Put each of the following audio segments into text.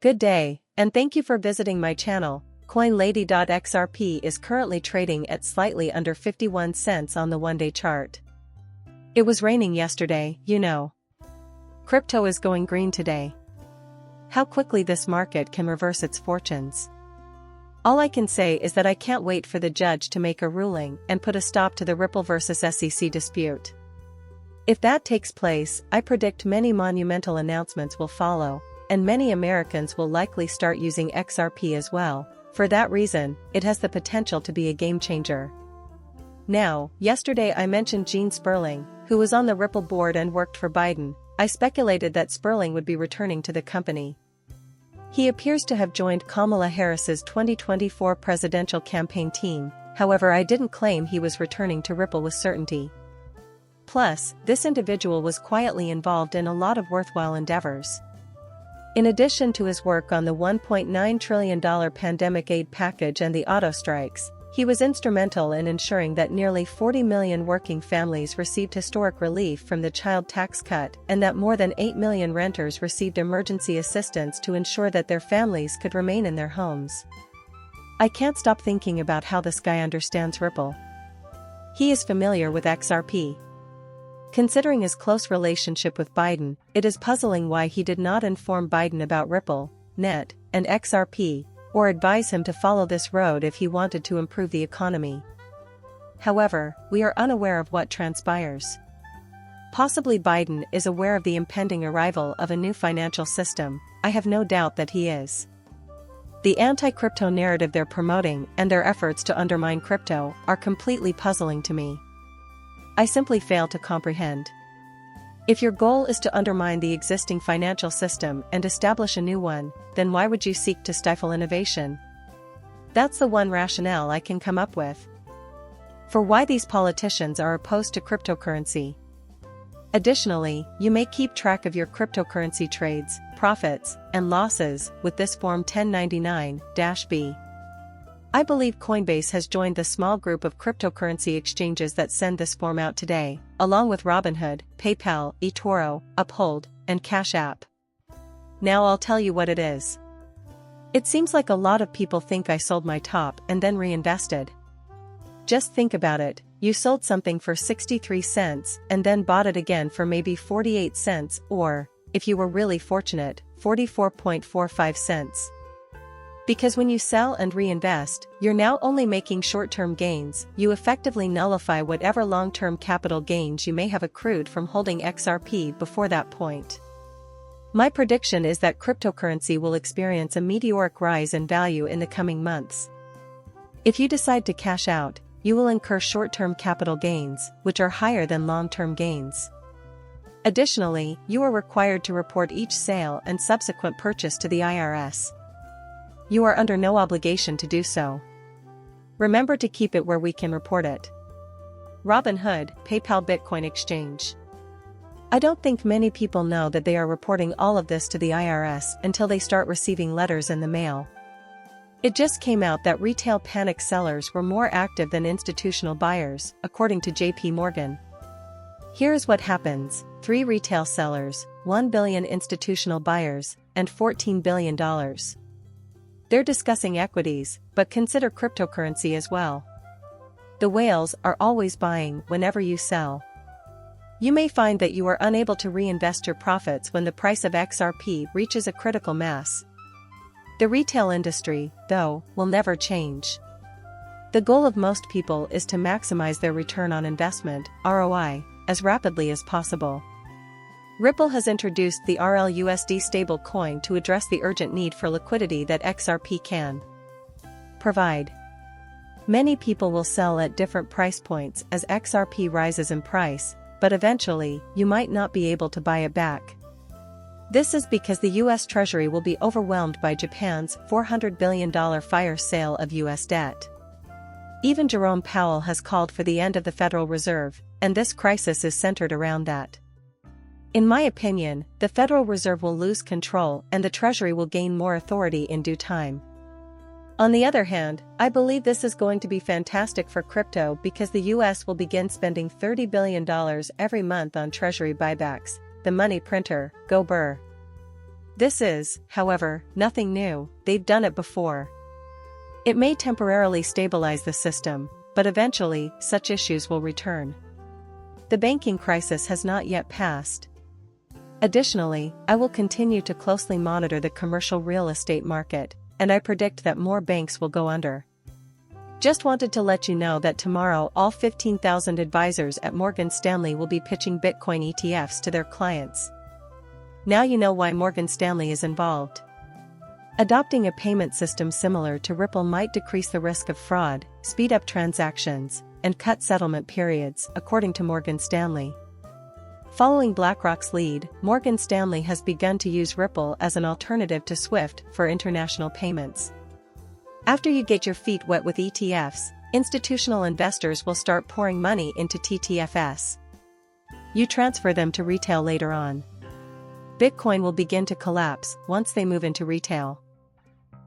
Good day, and thank you for visiting my channel. CoinLady.xrp is currently trading at slightly under 51 cents on the one-day chart. It was raining yesterday, you know. Crypto is going green today. How quickly this market can reverse its fortunes. All I can say is that I can't wait for the judge to make a ruling and put a stop to the Ripple vs. SEC dispute. If that takes place, I predict many monumental announcements will follow, and many Americans will likely start using XRP as well. For that reason, it has the potential to be a game changer. Now, yesterday I mentioned Gene Sperling, who was on the Ripple board and worked for Biden. I speculated that Sperling would be returning to the company. He appears to have joined Kamala Harris's 2024 presidential campaign team, however I didn't claim he was returning to Ripple with certainty. Plus, this individual was quietly involved in a lot of worthwhile endeavors. In addition to his work on the $1.9 trillion pandemic aid package and the auto strikes, he was instrumental in ensuring that nearly 40 million working families received historic relief from the child tax cut and that more than 8 million renters received emergency assistance to ensure that their families could remain in their homes. I can't stop thinking about how this guy understands Ripple. He is familiar with XRP. Considering his close relationship with Biden, it is puzzling why he did not inform Biden about Ripple, Net, and XRP, or advise him to follow this road if he wanted to improve the economy. However, we are unaware of what transpires. Possibly Biden is aware of the impending arrival of a new financial system. I have no doubt that he is. The anti-crypto narrative they're promoting and their efforts to undermine crypto are completely puzzling to me. I simply fail to comprehend. If your goal is to undermine the existing financial system and establish a new one, then why would you seek to stifle innovation? That's the one rationale I can come up with for why these politicians are opposed to cryptocurrency. Additionally, you may keep track of your cryptocurrency trades, profits, and losses with this Form 1099-B. I believe Coinbase has joined the small group of cryptocurrency exchanges that send this form out today, along with Robinhood, PayPal, eToro, Uphold, and Cash App. Now I'll tell you what it is. It seems like a lot of people think I sold my top and then reinvested. Just think about it, you sold something for 63 cents and then bought it again for maybe 48 cents or, if you were really fortunate, 44.45 cents. Because when you sell and reinvest, you're now only making short-term gains. You effectively nullify whatever long-term capital gains you may have accrued from holding XRP before that point. My prediction is that cryptocurrency will experience a meteoric rise in value in the coming months. If you decide to cash out, you will incur short-term capital gains, which are higher than long-term gains. Additionally, you are required to report each sale and subsequent purchase to the IRS. You are under no obligation to do so. Remember to keep it where we can report it. Robinhood, PayPal Bitcoin Exchange. I don't think many people know that they are reporting all of this to the IRS until they start receiving letters in the mail. It just came out that retail panic sellers were more active than institutional buyers, according to JP Morgan. Here's what happens: 3 retail sellers, 1 billion institutional buyers, and $14 billion. They're discussing equities, but consider cryptocurrency as well. The whales are always buying whenever you sell. You may find that you are unable to reinvest your profits when the price of XRP reaches a critical mass. The retail industry, though, will never change. The goal of most people is to maximize their return on investment, ROI, as rapidly as possible. Ripple has introduced the RLUSD stablecoin to address the urgent need for liquidity that XRP can provide. Many people will sell at different price points as XRP rises in price, but eventually, you might not be able to buy it back. This is because the U.S. Treasury will be overwhelmed by Japan's $400 billion fire sale of U.S. debt. Even Jerome Powell has called for the end of the Federal Reserve, and this crisis is centered around that. In my opinion, the Federal Reserve will lose control and the Treasury will gain more authority in due time. On the other hand, I believe this is going to be fantastic for crypto because the US will begin spending $30 billion every month on Treasury buybacks. The money printer, go Burr. This is, however, nothing new, they've done it before. It may temporarily stabilize the system, but eventually, such issues will return. The banking crisis has not yet passed. Additionally, I will continue to closely monitor the commercial real estate market, and I predict that more banks will go under. Just wanted to let you know that tomorrow all 15,000 advisors at Morgan Stanley will be pitching Bitcoin ETFs to their clients. Now you know why Morgan Stanley is involved. Adopting a payment system similar to Ripple might decrease the risk of fraud, speed up transactions, and cut settlement periods, according to Morgan Stanley. Following BlackRock's lead, Morgan Stanley has begun to use Ripple as an alternative to SWIFT for international payments. After you get your feet wet with ETFs, institutional investors will start pouring money into TTFS. You transfer them to retail later on. Bitcoin will begin to collapse once they move into retail.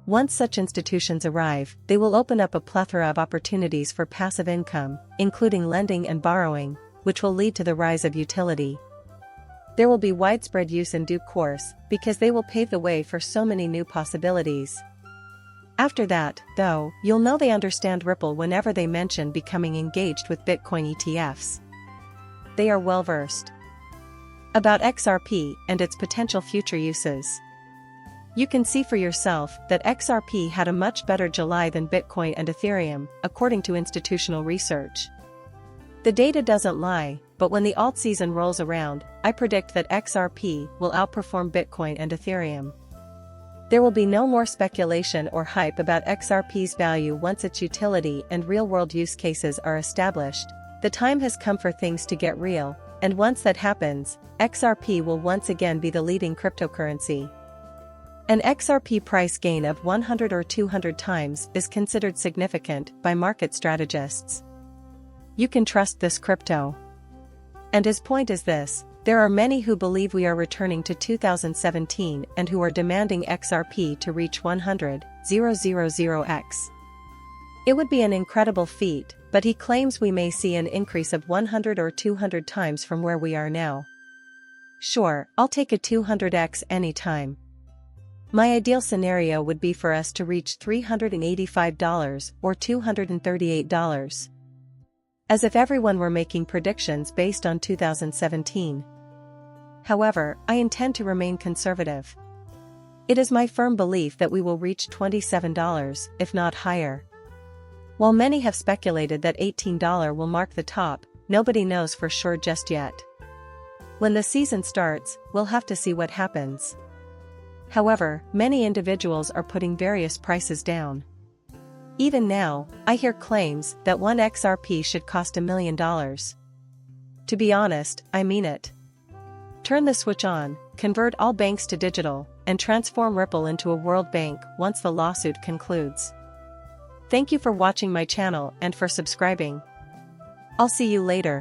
Once such institutions arrive, they will open up a plethora of opportunities for passive income, including lending and borrowing, which will lead to the rise of utility. There will be widespread use in due course, because they will pave the way for so many new possibilities. After that, though, you'll know they understand Ripple whenever they mention becoming engaged with Bitcoin ETFs. They are well versed. About XRP and its potential future uses. You can see for yourself that XRP had a much better July than Bitcoin and Ethereum, according to institutional research. The data doesn't lie, but when the alt season rolls around, I predict that XRP will outperform Bitcoin and Ethereum. There will be no more speculation or hype about XRP's value once its utility and real-world use cases are established. The time has come for things to get real, and once that happens, XRP will once again be the leading cryptocurrency. An XRP price gain of 100 or 200 times is considered significant by market strategists. You can trust this crypto. And his point is this: there are many who believe we are returning to 2017 and who are demanding XRP to reach 100,000x. It would be an incredible feat, but he claims we may see an increase of 100 or 200 times from where we are now. Sure, I'll take a 200x anytime. My ideal scenario would be for us to reach $385 or $238. As if everyone were making predictions based on 2017. However, I intend to remain conservative. It is my firm belief that we will reach $27, if not higher. While many have speculated that $18 will mark the top, nobody knows for sure just yet. When the season starts, we'll have to see what happens. However, many individuals are putting various prices down. Even now, I hear claims that one XRP should cost $1 million. To be honest, I mean it. Turn the switch on, convert all banks to digital, and transform Ripple into a world bank once the lawsuit concludes. Thank you for watching my channel and for subscribing. I'll see you later.